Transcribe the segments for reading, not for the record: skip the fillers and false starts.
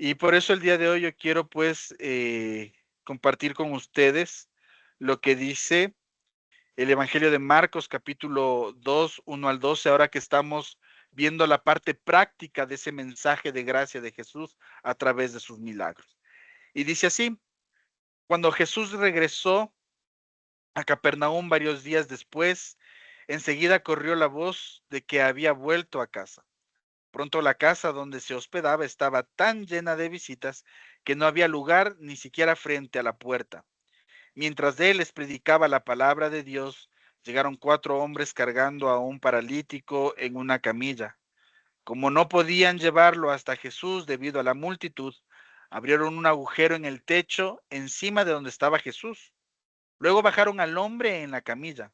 Y por eso el día de hoy yo quiero pues compartir con ustedes lo que dice el Evangelio de Marcos capítulo 2, 1 al 12, ahora que estamos viendo la parte práctica de ese mensaje de gracia de Jesús a través de sus milagros. Y dice así: cuando Jesús regresó a Capernaum varios días después, enseguida corrió la voz de que había vuelto a casa. Pronto la casa donde se hospedaba estaba tan llena de visitas que no había lugar ni siquiera frente a la puerta. Mientras él les predicaba la palabra de Dios, llegaron 4 hombres cargando a un paralítico en una camilla. Como no podían llevarlo hasta Jesús debido a la multitud, abrieron un agujero en el techo encima de donde estaba Jesús. Luego bajaron al hombre en la camilla,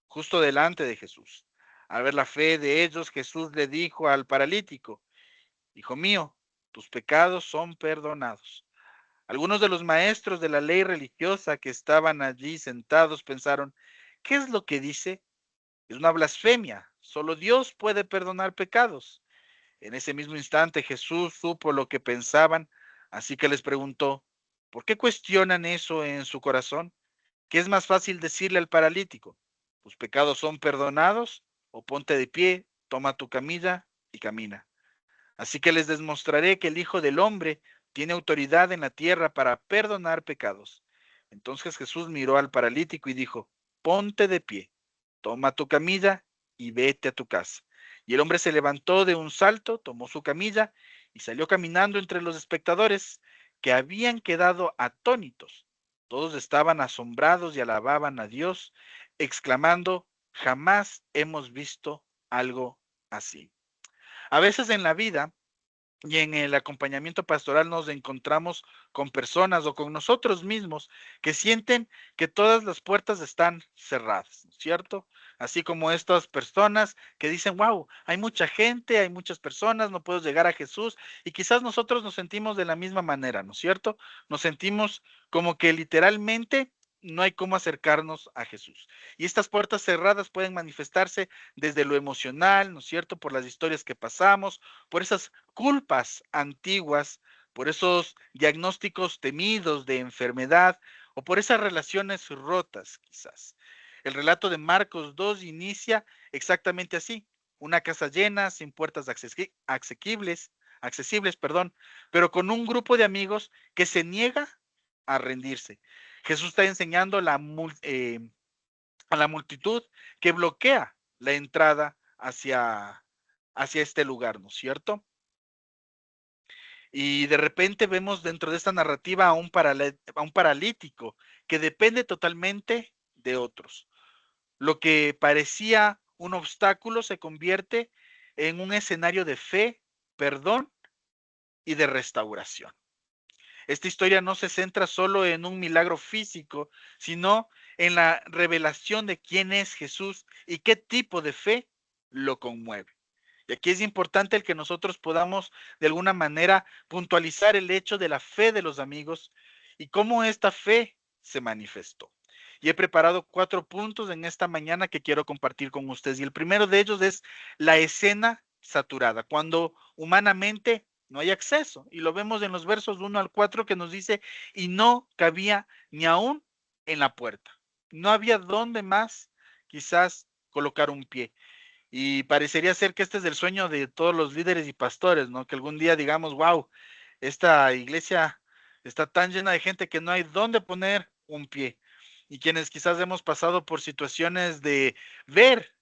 justo delante de Jesús. Al ver la fe de ellos, Jesús le dijo al paralítico: hijo mío, tus pecados son perdonados. Algunos de los maestros de la ley religiosa que estaban allí sentados pensaron: ¿qué es lo que dice? Es una blasfemia. Solo Dios puede perdonar pecados. En ese mismo instante Jesús supo lo que pensaban, así que les preguntó: ¿por qué cuestionan eso en su corazón? ¿Qué es más fácil decirle al paralítico: tus pecados son perdonados? O ponte de pie, toma tu camilla y camina. Así que les demostraré que el Hijo del Hombre tiene autoridad en la tierra para perdonar pecados. Entonces Jesús miró al paralítico y dijo: ponte de pie, toma tu camilla y vete a tu casa. Y el hombre se levantó de un salto, tomó su camilla y salió caminando entre los espectadores, que habían quedado atónitos. Todos estaban asombrados y alababan a Dios, exclamando: jamás hemos visto algo así. A veces en la vida y en el acompañamiento pastoral nos encontramos con personas o con nosotros mismos que sienten que todas las puertas están cerradas, ¿no es cierto? Así como estas personas que dicen: wow, hay mucha gente, hay muchas personas, no puedo llegar a Jesús. Y quizás nosotros nos sentimos de la misma manera, ¿no es cierto? Nos sentimos como que literalmente no hay cómo acercarnos a Jesús. Y estas puertas cerradas pueden manifestarse desde lo emocional, ¿no es cierto? Por las historias que pasamos, por esas culpas antiguas, por esos diagnósticos temidos de enfermedad o por esas relaciones rotas quizás. El relato de Marcos 2 inicia exactamente así: una casa llena, sin puertas accesibles, perdón, pero con un grupo de amigos que se niega a rendirse. Jesús está enseñando a la multitud que bloquea la entrada hacia este lugar, ¿no es cierto? Y de repente vemos dentro de esta narrativa a a un paralítico que depende totalmente de otros. Lo que parecía un obstáculo se convierte en un escenario de fe, perdón y de restauración. Esta historia no se centra solo en un milagro físico, sino en la revelación de quién es Jesús y qué tipo de fe lo conmueve. Y aquí es importante el que nosotros podamos de alguna manera puntualizar el hecho de la fe de los amigos y cómo esta fe se manifestó. Y he preparado 4 puntos en esta mañana que quiero compartir con ustedes. Y el primero de ellos es la escena saturada, cuando humanamente no hay acceso. Y lo vemos en los versos 1 al 4 que nos dice: y no cabía ni aún en la puerta. No había dónde más quizás colocar un pie. Y parecería ser que este es el sueño de todos los líderes y pastores, ¿no? Que algún día digamos: wow, esta iglesia está tan llena de gente que no hay dónde poner un pie. Y quienes quizás hemos pasado por situaciones de ver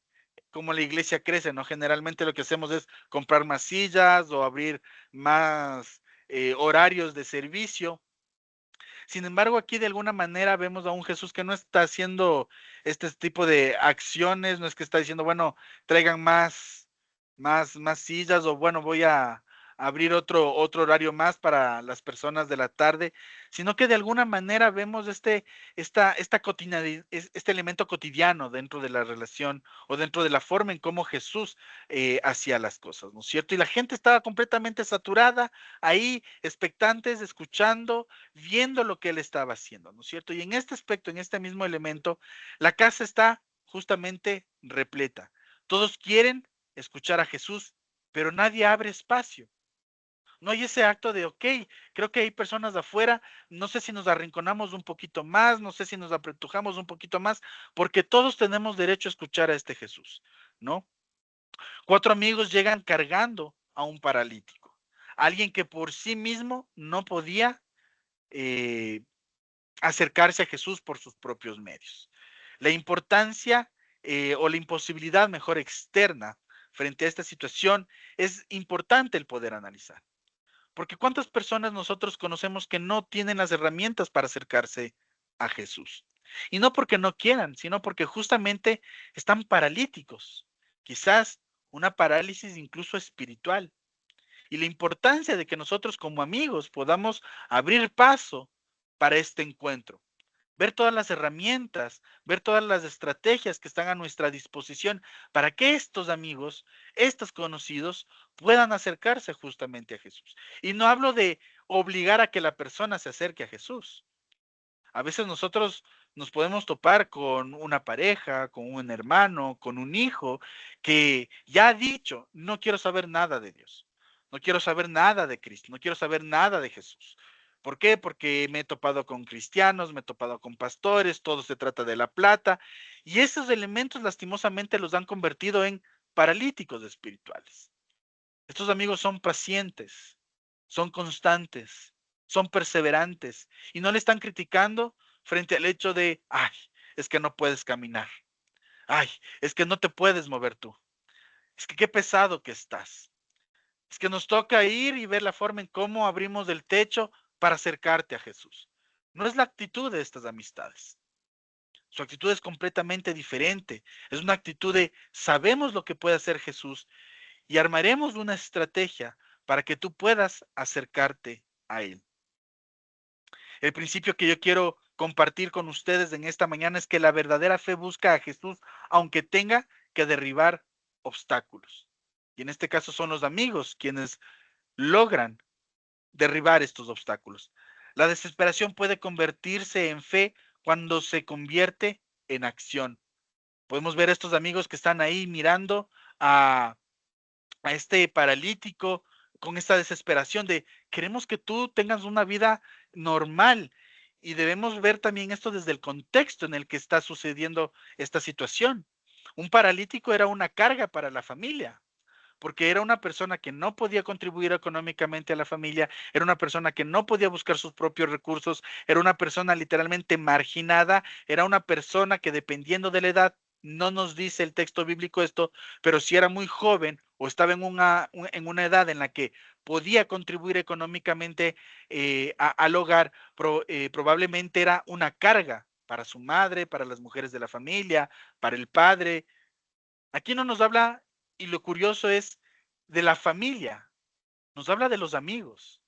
cómo la iglesia crece, ¿no? Generalmente lo que hacemos es comprar más sillas o abrir más horarios de servicio. Sin embargo, aquí de alguna manera vemos a un Jesús que no está haciendo este tipo de acciones, no es que está diciendo: bueno, traigan más sillas, o bueno, voy a abrir otro horario más para las personas de la tarde, sino que de alguna manera vemos este elemento cotidiano dentro de la relación o dentro de la forma en cómo Jesús hacía las cosas, ¿no es cierto? Y la gente estaba completamente saturada ahí, expectantes, escuchando, viendo lo que él estaba haciendo, ¿no es cierto? Y en este aspecto, en este mismo elemento, la casa está justamente repleta. Todos quieren escuchar a Jesús, pero nadie abre espacio. No hay ese acto de, ok, creo que hay personas de afuera, no sé si nos arrinconamos un poquito más, no sé si nos apretujamos un poquito más, porque todos tenemos derecho a escuchar a este Jesús, ¿no? 4 amigos llegan cargando a un paralítico, alguien que por sí mismo no podía eh, acercarse a Jesús por sus propios medios. La importancia o la imposibilidad mejor externa frente a esta situación es importante el poder analizar. Porque ¿cuántas personas nosotros conocemos que no tienen las herramientas para acercarse a Jesús? Y no porque no quieran, sino porque justamente están paralíticos. Quizás una parálisis incluso espiritual. Y la importancia de que nosotros como amigos podamos abrir paso para este encuentro, ver todas las herramientas, ver todas las estrategias que están a nuestra disposición para que estos amigos, estos conocidos, puedan acercarse justamente a Jesús. Y no hablo de obligar a que la persona se acerque a Jesús. A veces nosotros nos podemos topar con una pareja, con un hermano, con un hijo que ya ha dicho, no quiero saber nada de Dios, no quiero saber nada de Cristo, no quiero saber nada de Jesús. ¿Por qué? Porque me he topado con cristianos, me he topado con pastores, todo se trata de la plata, y esos elementos lastimosamente los han convertido en paralíticos espirituales. Estos amigos son pacientes, son constantes, son perseverantes y no le están criticando frente al hecho de, ay, es que no puedes caminar, ay, es que no te puedes mover tú, es que qué pesado que estás, es que nos toca ir y ver la forma en cómo abrimos el techo para acercarte a Jesús. No es la actitud de estas amistades. Su actitud es completamente diferente. Es una actitud de sabemos lo que puede hacer Jesús y armaremos una estrategia para que tú puedas acercarte a Él. El principio que yo quiero compartir con ustedes en esta mañana es que la verdadera fe busca a Jesús aunque tenga que derribar obstáculos. Y en este caso son los amigos quienes logran derribar estos obstáculos. La desesperación puede convertirse en fe cuando se convierte en acción. Podemos ver a estos amigos que están ahí mirando a este paralítico con esta desesperación de queremos que tú tengas una vida normal y debemos ver también esto desde el contexto en el que está sucediendo esta situación. Un paralítico era una carga para la familia, porque era una persona que no podía contribuir económicamente a la familia, era una persona que no podía buscar sus propios recursos, era una persona literalmente marginada, era una persona que dependiendo de la edad, no nos dice el texto bíblico esto, pero si era muy joven o estaba en una edad en la que podía contribuir económicamente al hogar, probablemente era una carga para su madre, para las mujeres de la familia, para el padre. Aquí no nos habla, y lo curioso es, de la familia, nos habla de los amigos.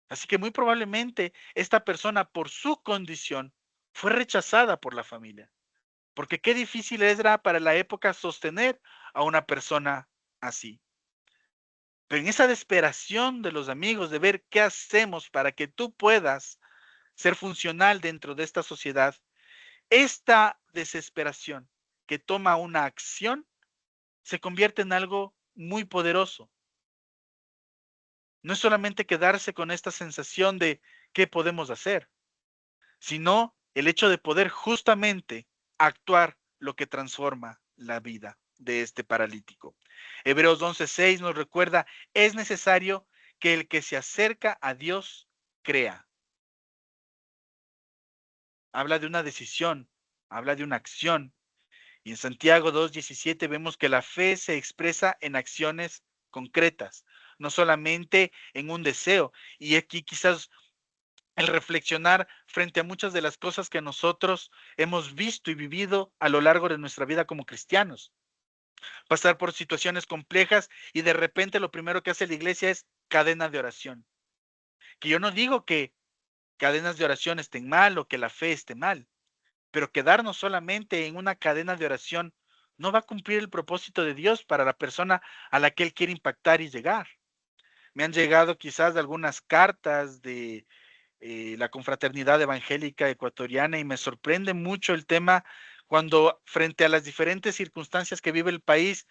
Así que muy probablemente esta persona por su condición fue rechazada por la familia, porque qué difícil era para la época sostener a una persona así. Pero en esa desesperación de los amigos de ver qué hacemos para que tú puedas ser funcional dentro de esta sociedad, esta desesperación que toma una acción se convierte en algo muy poderoso. No es solamente quedarse con esta sensación de qué podemos hacer, sino el hecho de poder justamente actuar lo que transforma la vida de este paralítico. Hebreos 11:6 nos recuerda, es necesario que el que se acerca a Dios crea. Habla de una decisión, habla de una acción. Y en Santiago 2:17 vemos que la fe se expresa en acciones concretas, no solamente en un deseo. Y aquí quizás el reflexionar frente a muchas de las cosas que nosotros hemos visto y vivido a lo largo de nuestra vida como cristianos. Pasar por situaciones complejas y de repente lo primero que hace la iglesia es cadena de oración. Que yo no digo que cadenas de oración estén mal o que la fe esté mal, pero quedarnos solamente en una cadena de oración no va a cumplir el propósito de Dios para la persona a la que Él quiere impactar y llegar. Me han llegado quizás algunas cartas de la confraternidad evangélica ecuatoriana y me sorprende mucho el tema cuando frente a las diferentes circunstancias que vive el país,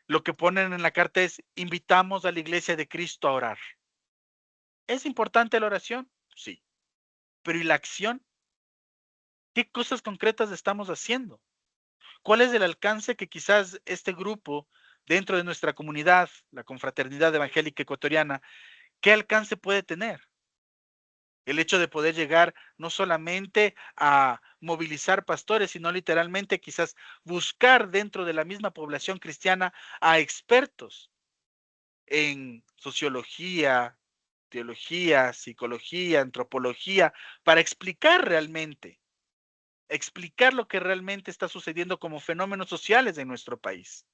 lo que ponen en la carta es invitamos a la iglesia de Cristo a orar. ¿Es importante la oración? Sí. Pero ¿y la acción? ¿Qué cosas concretas estamos haciendo? ¿Cuál es el alcance que quizás este grupo dentro de nuestra comunidad, la Confraternidad Evangélica Ecuatoriana, qué alcance puede tener? El hecho de poder llegar no solamente a movilizar pastores, sino literalmente quizás buscar dentro de la misma población cristiana a expertos en sociología, teología, psicología, antropología, para explicar lo que realmente está sucediendo como fenómenos sociales en nuestro país.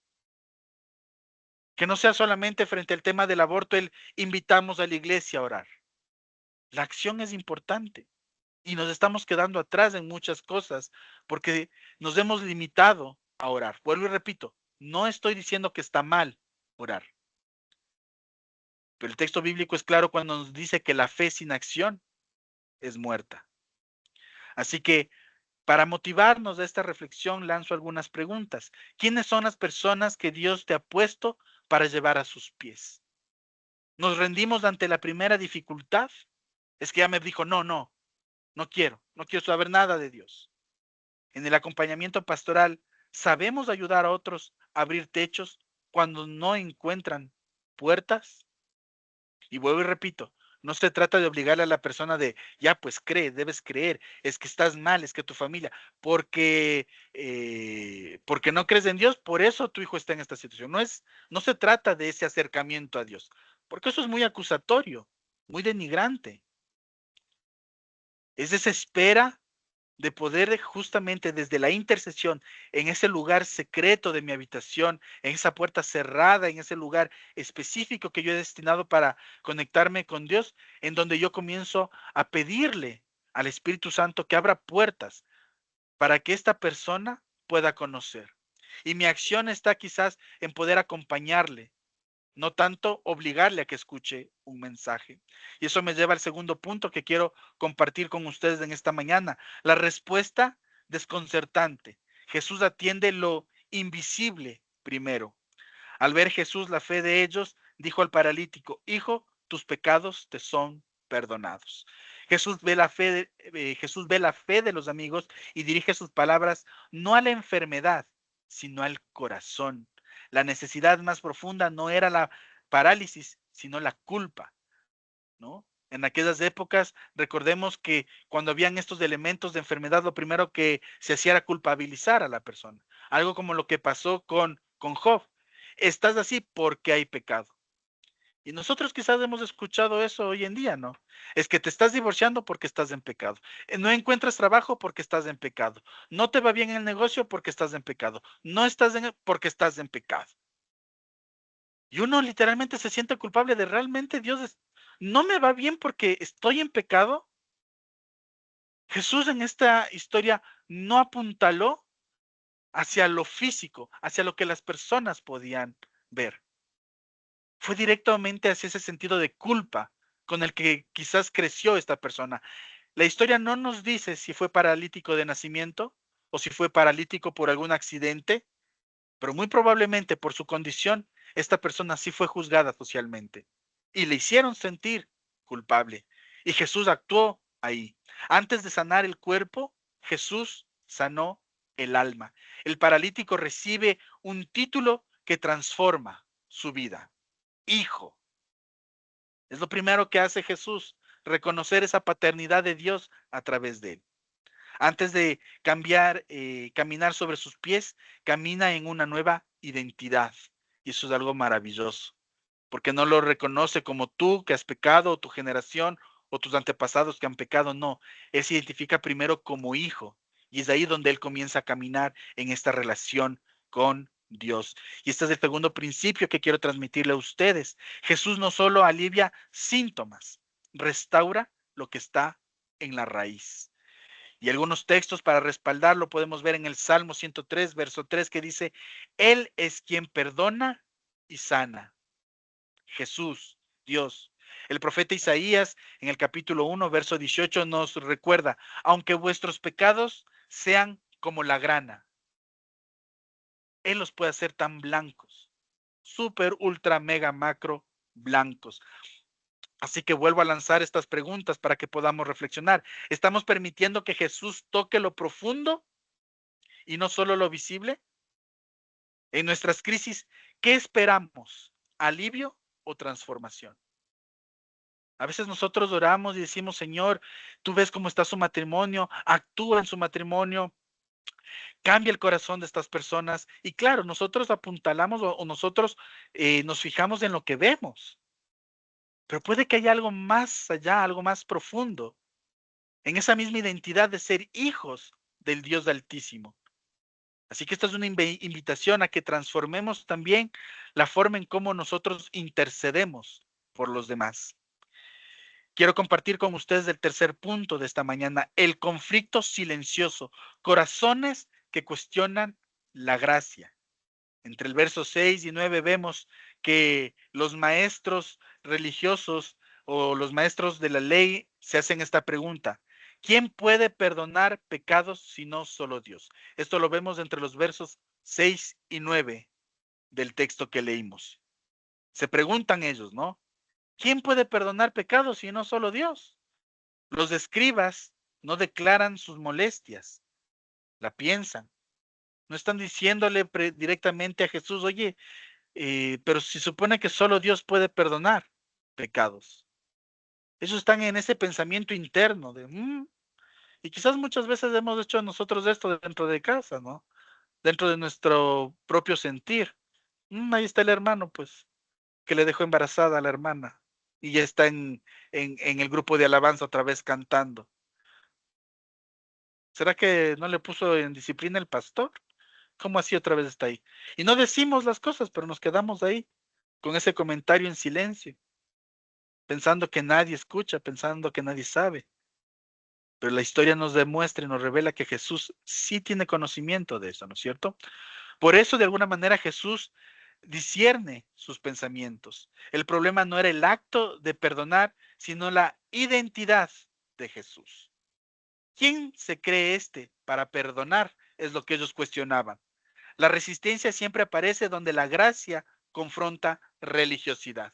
Que no sea solamente frente al tema del aborto el invitamos a la iglesia a orar. La acción es importante y nos estamos quedando atrás en muchas cosas porque nos hemos limitado a orar. Vuelvo y repito, no estoy diciendo que está mal orar, pero el texto bíblico es claro cuando nos dice que la fe sin acción es muerta. Así que para motivarnos de esta reflexión lanzo algunas preguntas. ¿Quiénes son las personas que Dios te ha puesto para llevar a sus pies? ¿Nos rendimos ante la primera dificultad? Es que ya me dijo, no quiero saber nada de Dios. En el acompañamiento pastoral, ¿sabemos ayudar a otros a abrir techos cuando no encuentran puertas? Y vuelvo y repito, no se trata de obligarle a la persona de, ya pues cree, debes creer, es que estás mal, es que tu familia, porque no crees en Dios, por eso tu hijo está en esta situación. No se trata de ese acercamiento a Dios, porque eso es muy acusatorio, muy denigrante. Es esa espera de poder justamente desde la intercesión, en ese lugar secreto de mi habitación, en esa puerta cerrada, en ese lugar específico que yo he destinado para conectarme con Dios, en donde yo comienzo a pedirle al Espíritu Santo que abra puertas para que esta persona pueda conocer. Y mi acción está quizás en poder acompañarle, no tanto obligarle a que escuche un mensaje. Y eso me lleva al segundo punto que quiero compartir con ustedes en esta mañana. La respuesta desconcertante. Jesús atiende lo invisible primero. Al ver Jesús la fe de ellos, dijo al paralítico, hijo, tus pecados te son perdonados. Jesús ve la fe de los amigos y dirige sus palabras no a la enfermedad, sino al corazón. La necesidad más profunda no era la parálisis, sino la culpa, ¿no? En aquellas épocas, recordemos que cuando habían estos elementos de enfermedad, lo primero que se hacía era culpabilizar a la persona. Algo como lo que pasó con Job. Estás así porque hay pecado. Y nosotros quizás hemos escuchado eso hoy en día, ¿no? Es que te estás divorciando porque estás en pecado. No encuentras trabajo porque estás en pecado. No te va bien en el negocio porque estás en pecado. No estás en porque estás en pecado. Y uno literalmente se siente culpable de realmente no me va bien porque estoy en pecado. Jesús en esta historia no apuntaló hacia lo físico, hacia lo que las personas podían ver. Fue directamente hacia ese sentido de culpa con el que quizás creció esta persona. La historia no nos dice si fue paralítico de nacimiento o si fue paralítico por algún accidente, pero muy probablemente por su condición, esta persona sí fue juzgada socialmente y le hicieron sentir culpable. Y Jesús actuó ahí. Antes de sanar el cuerpo, Jesús sanó el alma. El paralítico recibe un título que transforma su vida. Hijo. Es lo primero que hace Jesús, reconocer esa paternidad de Dios a través de él. Antes de caminar sobre sus pies, camina en una nueva identidad. Y eso es algo maravilloso, porque no lo reconoce como tú que has pecado, o tu generación, o tus antepasados que han pecado, no. Él se identifica primero como hijo, y es ahí donde él comienza a caminar en esta relación con Dios. Y este es el segundo principio que quiero transmitirle a ustedes. Jesús no solo alivia síntomas, restaura lo que está en la raíz. Y algunos textos para respaldarlo podemos ver en el Salmo 103, verso 3, que dice, Él es quien perdona y sana. Jesús, Dios. El profeta Isaías en el capítulo 1, verso 18 nos recuerda, aunque vuestros pecados sean como la grana, Él los puede hacer tan blancos, súper, ultra, mega, macro, blancos. Así que vuelvo a lanzar estas preguntas para que podamos reflexionar. ¿Estamos permitiendo que Jesús toque lo profundo y no solo lo visible? En nuestras crisis, ¿qué esperamos? ¿Alivio o transformación? A veces nosotros oramos y decimos, Señor, tú ves cómo está su matrimonio, actúa en su matrimonio, cambia el corazón de estas personas. Y claro, nosotros apuntalamos o nosotros nos fijamos en lo que vemos, pero puede que haya algo más allá, algo más profundo, en esa misma identidad de ser hijos del Dios Altísimo. Así que esta es una invitación a que transformemos también la forma en cómo nosotros intercedemos por los demás. Quiero compartir con ustedes el tercer punto de esta mañana, el conflicto silencioso, corazones que cuestionan la gracia. Entre el verso 6 y 9 vemos que los maestros religiosos o los maestros de la ley se hacen esta pregunta: ¿quién puede perdonar pecados si no solo Dios? Esto lo vemos entre los versos 6 y 9 del texto que leímos. Se preguntan ellos, ¿no? ¿Quién puede perdonar pecados si no solo Dios? Los escribas no declaran sus molestias, la piensan. No están diciéndole directamente a Jesús, oye, pero se supone que solo Dios puede perdonar pecados. Ellos están en ese pensamiento interno de, y quizás muchas veces hemos hecho nosotros esto dentro de casa, ¿no? Dentro de nuestro propio sentir. Ahí está el hermano, pues, que le dejó embarazada a la hermana y ya está en el grupo de alabanza otra vez cantando. ¿Será que no le puso en disciplina el pastor? ¿Cómo así otra vez está ahí? Y no decimos las cosas, pero nos quedamos ahí con ese comentario en silencio, pensando que nadie escucha, pensando que nadie sabe. Pero la historia nos demuestra y nos revela que Jesús sí tiene conocimiento de eso, ¿no es cierto? Por eso, de alguna manera, Jesús discierne sus pensamientos. El problema no era el acto de perdonar, sino la identidad de Jesús. ¿Quién se cree este para perdonar? Es lo que ellos cuestionaban. La resistencia siempre aparece donde la gracia confronta religiosidad.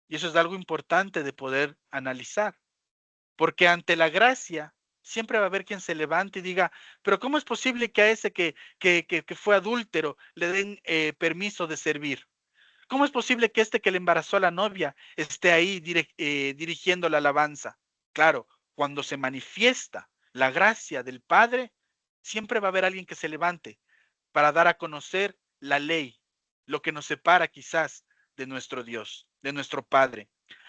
Y eso es algo importante de poder analizar, porque ante la gracia siempre va a haber quien se levante y diga, pero ¿cómo es posible que a ese que fue adúltero le den permiso de servir? ¿Cómo es posible que este que le embarazó a la novia esté ahí dirigiendo la alabanza? Claro, cuando se manifiesta la gracia del Padre, siempre va a haber alguien que se levante para dar a conocer la ley, lo que nos separa quizás de nuestro Dios, de nuestro Padre.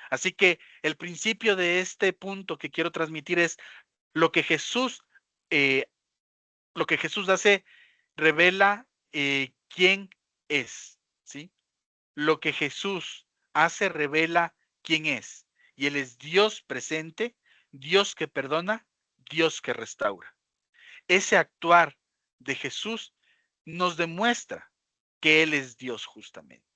Así que el principio de este punto que quiero transmitir es lo que Jesús, eh, lo que Jesús hace revela quién es, ¿sí? Lo que Jesús hace revela quién es. Y Él es Dios presente, Dios que perdona, Dios que restaura. Ese actuar de Jesús nos demuestra que Él es Dios justamente.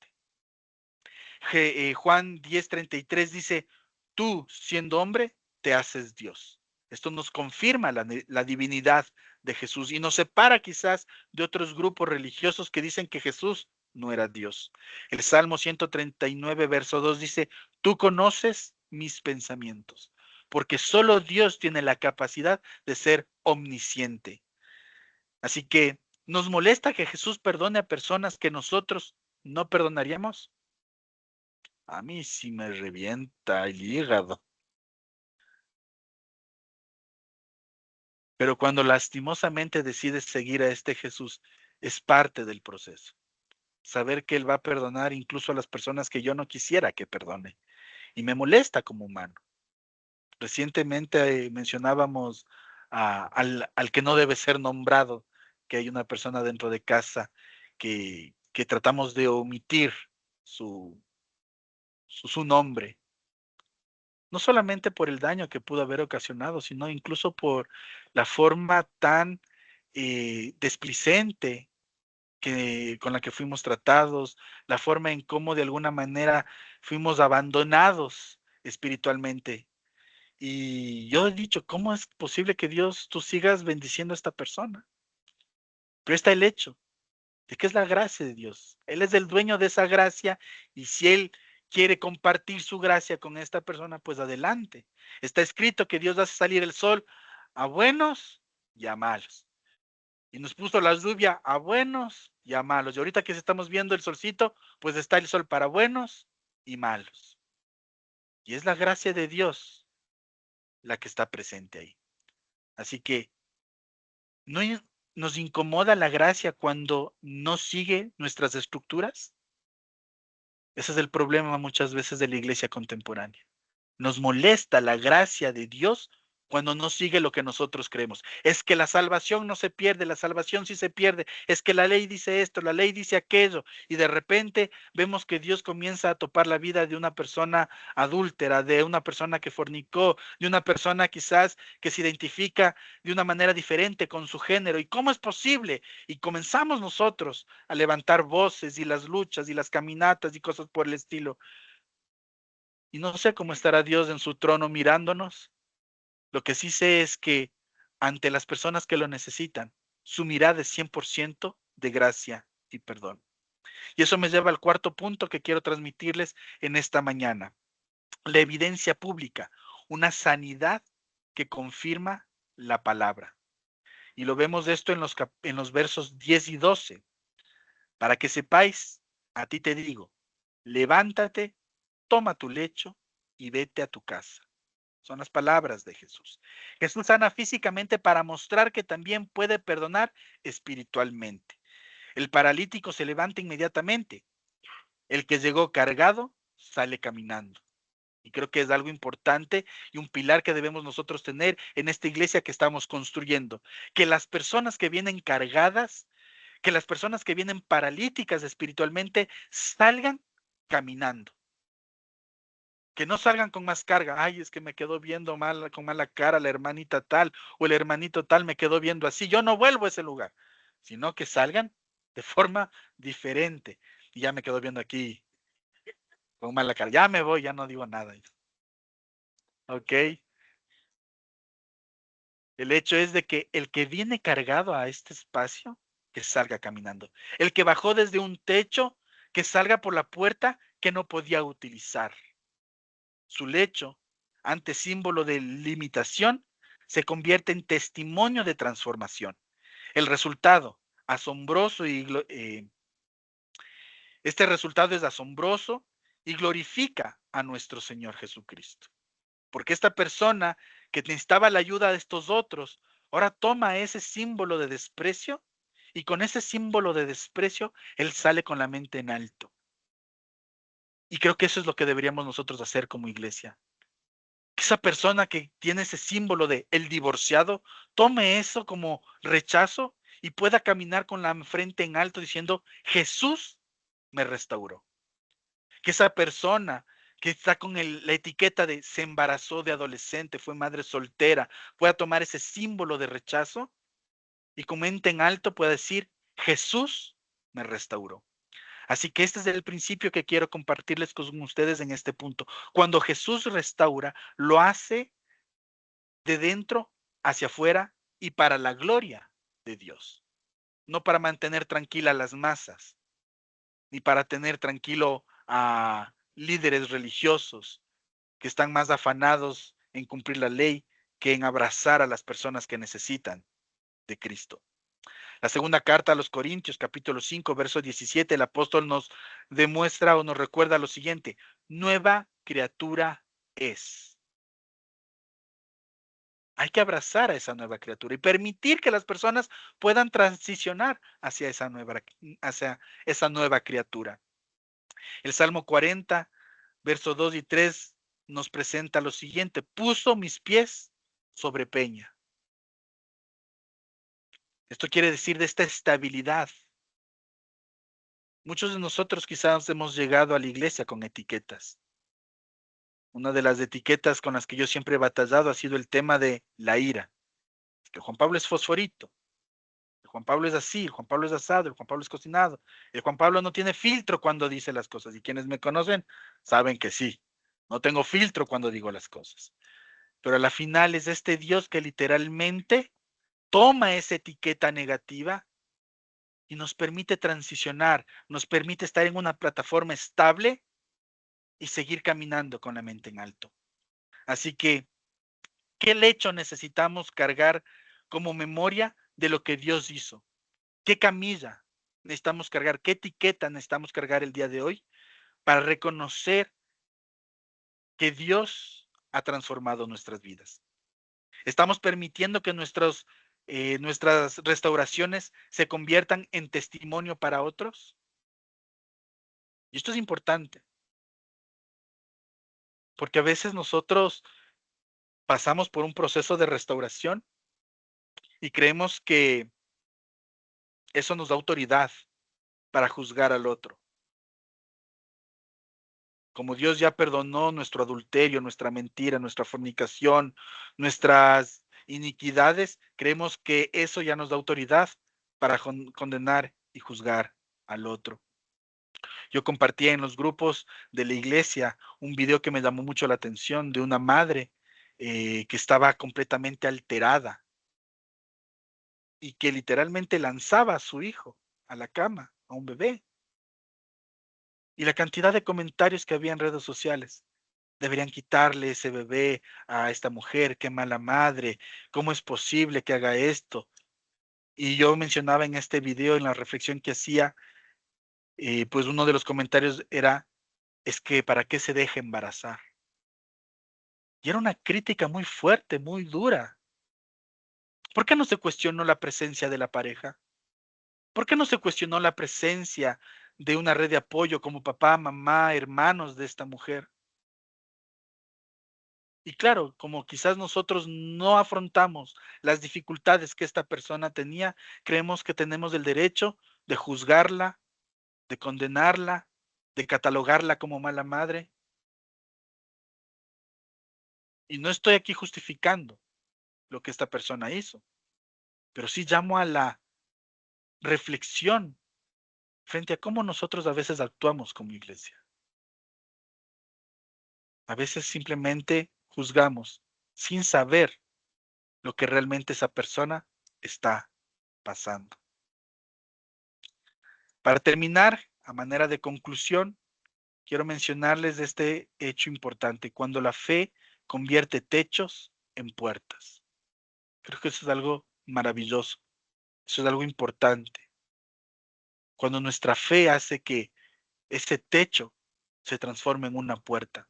Juan 10:33 dice, tú siendo hombre, te haces Dios. Esto nos confirma la divinidad de Jesús y nos separa quizás de otros grupos religiosos que dicen que Jesús no era Dios. El Salmo 139, verso 2 dice, tú conoces mis pensamientos, porque solo Dios tiene la capacidad de ser omnisciente. Así que, ¿nos molesta que Jesús perdone a personas que nosotros no perdonaríamos? A mí sí me revienta el hígado. Pero cuando lastimosamente decides seguir a este Jesús, es parte del proceso. Saber que Él va a perdonar incluso a las personas que yo no quisiera que perdone. Y me molesta como humano. Recientemente mencionábamos al que no debe ser nombrado, que hay una persona dentro de casa que tratamos de omitir su, su nombre, no solamente por el daño que pudo haber ocasionado, sino incluso por la forma tan desplicente con la que fuimos tratados, la forma en cómo de alguna manera fuimos abandonados espiritualmente. Y yo he dicho, ¿cómo es posible que Dios tú sigas bendiciendo a esta persona? Pero está el hecho de que es la gracia de Dios. Él es el dueño de esa gracia y si Él quiere compartir su gracia con esta persona, pues adelante. Está escrito que Dios hace salir el sol a buenos y a malos. Y nos puso la lluvia a buenos y a malos. Y ahorita que estamos viendo el solcito, pues está el sol para buenos y malos. Y es la gracia de Dios la que está presente ahí. Así que ¿no nos incomoda la gracia cuando no sigue nuestras estructuras? Ese es el problema muchas veces de la iglesia contemporánea. Nos molesta la gracia de Dios cuando no sigue lo que nosotros creemos. Es que la salvación no se pierde, la salvación sí se pierde. Es que la ley dice esto, la ley dice aquello. Y de repente vemos que Dios comienza a topar la vida de una persona adúltera, de una persona que fornicó, de una persona quizás que se identifica de una manera diferente con su género. ¿Y cómo es posible? Y comenzamos nosotros a levantar voces y las luchas y las caminatas y cosas por el estilo. Y no sé cómo estará Dios en su trono mirándonos. Lo que sí sé es que ante las personas que lo necesitan, su mirada es 100% de gracia y perdón. Y eso me lleva al cuarto punto que quiero transmitirles en esta mañana. La evidencia pública, una sanidad que confirma la palabra. Y lo vemos esto en los versos 10 y 12. Para que sepáis, a ti te digo, levántate, toma tu lecho y vete a tu casa. Son las palabras de Jesús. Jesús sana físicamente para mostrar que también puede perdonar espiritualmente. El paralítico se levanta inmediatamente. El que llegó cargado sale caminando. Y creo que es algo importante y un pilar que debemos nosotros tener en esta iglesia que estamos construyendo. Que las personas que vienen cargadas, que las personas que vienen paralíticas espiritualmente salgan caminando. Que no salgan con más carga. Ay, es que me quedó viendo mal, con mala cara la hermanita tal o el hermanito tal me quedó viendo así. Yo no vuelvo a ese lugar, sino que salgan de forma diferente. Y ya me quedó viendo aquí con mala cara. Ya me voy, ya no digo nada. Ok. El hecho es de que el que viene cargado a este espacio, que salga caminando. El que bajó desde un techo, que salga por la puerta que no podía utilizar. Su lecho, antes símbolo de limitación, se convierte en testimonio de transformación. El resultado, asombroso este resultado es asombroso y glorifica a nuestro Señor Jesucristo. Porque esta persona que necesitaba la ayuda de estos otros, ahora toma ese símbolo de desprecio y con ese símbolo de desprecio, él sale con la mente en alto. Y creo que eso es lo que deberíamos nosotros hacer como iglesia. Esa persona que tiene ese símbolo de el divorciado, tome eso como rechazo y pueda caminar con la frente en alto diciendo, Jesús me restauró. Que esa persona que está con la etiqueta de se embarazó de adolescente, fue madre soltera, pueda tomar ese símbolo de rechazo y con mente en alto pueda decir, Jesús me restauró. Así que este es el principio que quiero compartirles con ustedes en este punto. Cuando Jesús restaura, lo hace de dentro hacia afuera y para la gloria de Dios. No para mantener tranquila a las masas, ni para tener tranquilo a líderes religiosos que están más afanados en cumplir la ley que en abrazar a las personas que necesitan de Cristo. La segunda carta a los Corintios, capítulo 5, verso 17, el apóstol nos demuestra o nos recuerda lo siguiente: nueva criatura es. Hay que abrazar a esa nueva criatura y permitir que las personas puedan transicionar hacia esa nueva criatura. El Salmo 40, versos 2 y 3 nos presenta lo siguiente: puso mis pies sobre peña. Esto quiere decir de esta estabilidad. Muchos de nosotros quizás hemos llegado a la iglesia con etiquetas. Una de las etiquetas con las que yo siempre he batallado ha sido el tema de la ira. Que Juan Pablo es fosforito. El Juan Pablo es así, el Juan Pablo es asado, el Juan Pablo es cocinado. El Juan Pablo no tiene filtro cuando dice las cosas. Y quienes me conocen saben que sí. No tengo filtro cuando digo las cosas. Pero a la final es este Dios que literalmente toma esa etiqueta negativa y nos permite transicionar, nos permite estar en una plataforma estable y seguir caminando con la mente en alto. Así que, ¿qué lecho necesitamos cargar como memoria de lo que Dios hizo? ¿Qué camilla necesitamos cargar? ¿Qué etiqueta necesitamos cargar el día de hoy para reconocer que Dios ha transformado nuestras vidas? ¿Estamos permitiendo que nuestras restauraciones se conviertan en testimonio para otros? Y esto es importante, porque a veces nosotros pasamos por un proceso de restauración y creemos que eso nos da autoridad para juzgar al otro. Como Dios ya perdonó nuestro adulterio, nuestra mentira, nuestra fornicación, nuestras iniquidades, creemos que eso ya nos da autoridad para condenar y juzgar al otro. Yo compartía en los grupos de la iglesia un video que me llamó mucho la atención de una madre que estaba completamente alterada y que literalmente lanzaba a su hijo a la cama, a un bebé. Y la cantidad de comentarios que había en redes sociales. Deberían quitarle ese bebé a esta mujer, qué mala madre, cómo es posible que haga esto. Y yo mencionaba en este video, en la reflexión que hacía, pues uno de los comentarios era, es que ¿para qué se deja embarazar? Y era una crítica muy fuerte, muy dura. ¿Por qué no se cuestionó la presencia de la pareja? ¿Por qué no se cuestionó la presencia de una red de apoyo como papá, mamá, hermanos de esta mujer? Y claro, como quizás nosotros no afrontamos las dificultades que esta persona tenía, creemos que tenemos el derecho de juzgarla, de condenarla, de catalogarla como mala madre. Y no estoy aquí justificando lo que esta persona hizo, pero sí llamo a la reflexión frente a cómo nosotros a veces actuamos como iglesia. A veces simplemente juzgamos sin saber lo que realmente esa persona está pasando. Para terminar, a manera de conclusión, quiero mencionarles de este hecho importante, cuando la fe convierte techos en puertas. Creo que eso es algo maravilloso, eso es algo importante. Cuando nuestra fe hace que ese techo se transforme en una puerta.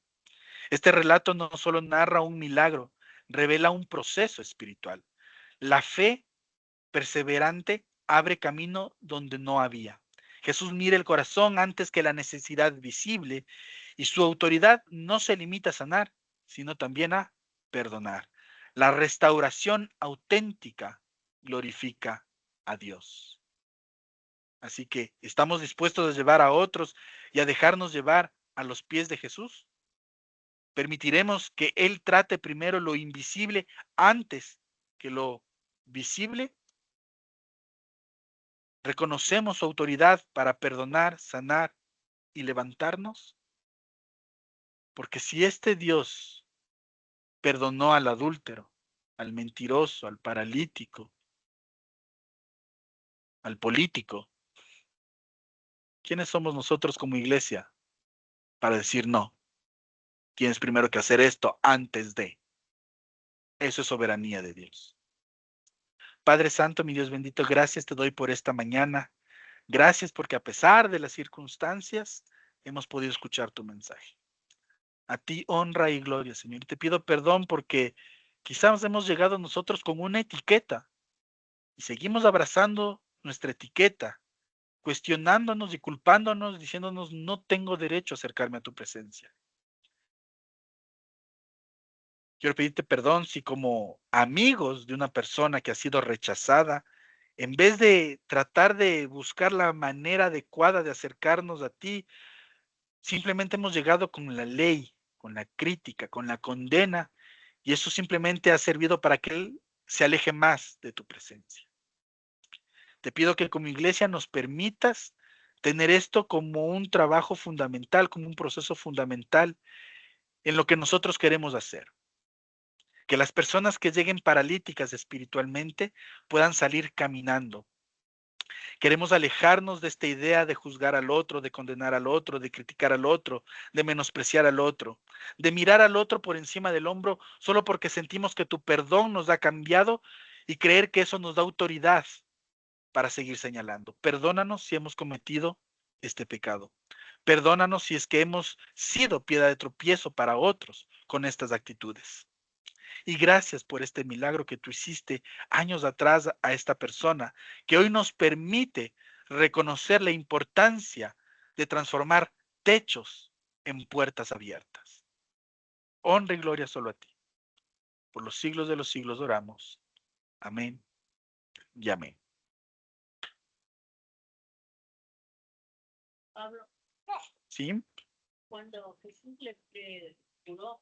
Este relato no solo narra un milagro, revela un proceso espiritual. La fe perseverante abre camino donde no había. Jesús mira el corazón antes que la necesidad visible y su autoridad no se limita a sanar, sino también a perdonar. La restauración auténtica glorifica a Dios. Así que, ¿estamos dispuestos a llevar a otros y a dejarnos llevar a los pies de Jesús? ¿Permitiremos que Él trate primero lo invisible antes que lo visible? ¿Reconocemos su autoridad para perdonar, sanar y levantarnos? Porque si este Dios perdonó al adúltero, al mentiroso, al paralítico, al político, ¿quiénes somos nosotros como iglesia para decir no? Tienes primero que hacer esto antes de. Eso es soberanía de Dios. Padre Santo, mi Dios bendito, gracias te doy por esta mañana. Gracias porque a pesar de las circunstancias hemos podido escuchar tu mensaje. A ti honra y gloria, Señor. Y te pido perdón porque quizás hemos llegado nosotros con una etiqueta y seguimos abrazando nuestra etiqueta, cuestionándonos y culpándonos, diciéndonos no tengo derecho a acercarme a tu presencia. Quiero pedirte perdón si como amigos de una persona que ha sido rechazada, en vez de tratar de buscar la manera adecuada de acercarnos a ti, simplemente hemos llegado con la ley, con la crítica, con la condena, y eso simplemente ha servido para que Él se aleje más de tu presencia. Te pido que como iglesia nos permitas tener esto como un trabajo fundamental, como un proceso fundamental en lo que nosotros queremos hacer. Que las personas que lleguen paralíticas espiritualmente puedan salir caminando, Queremos alejarnos de esta idea de juzgar al otro, de condenar al otro, de criticar al otro, de menospreciar al otro, de mirar al otro por encima del hombro solo porque sentimos que tu perdón nos ha cambiado y creer que eso nos da autoridad para seguir señalando. Perdónanos si hemos cometido este pecado. Perdónanos si es que hemos sido piedra de tropiezo para otros con estas actitudes. Y gracias por este milagro que tú hiciste años atrás a esta persona, que hoy nos permite reconocer la importancia de transformar techos en puertas abiertas. Honra y gloria solo a ti. Por los siglos de los siglos oramos. Amén y amén. Pablo, ¿Sí? cuando Jesús le juró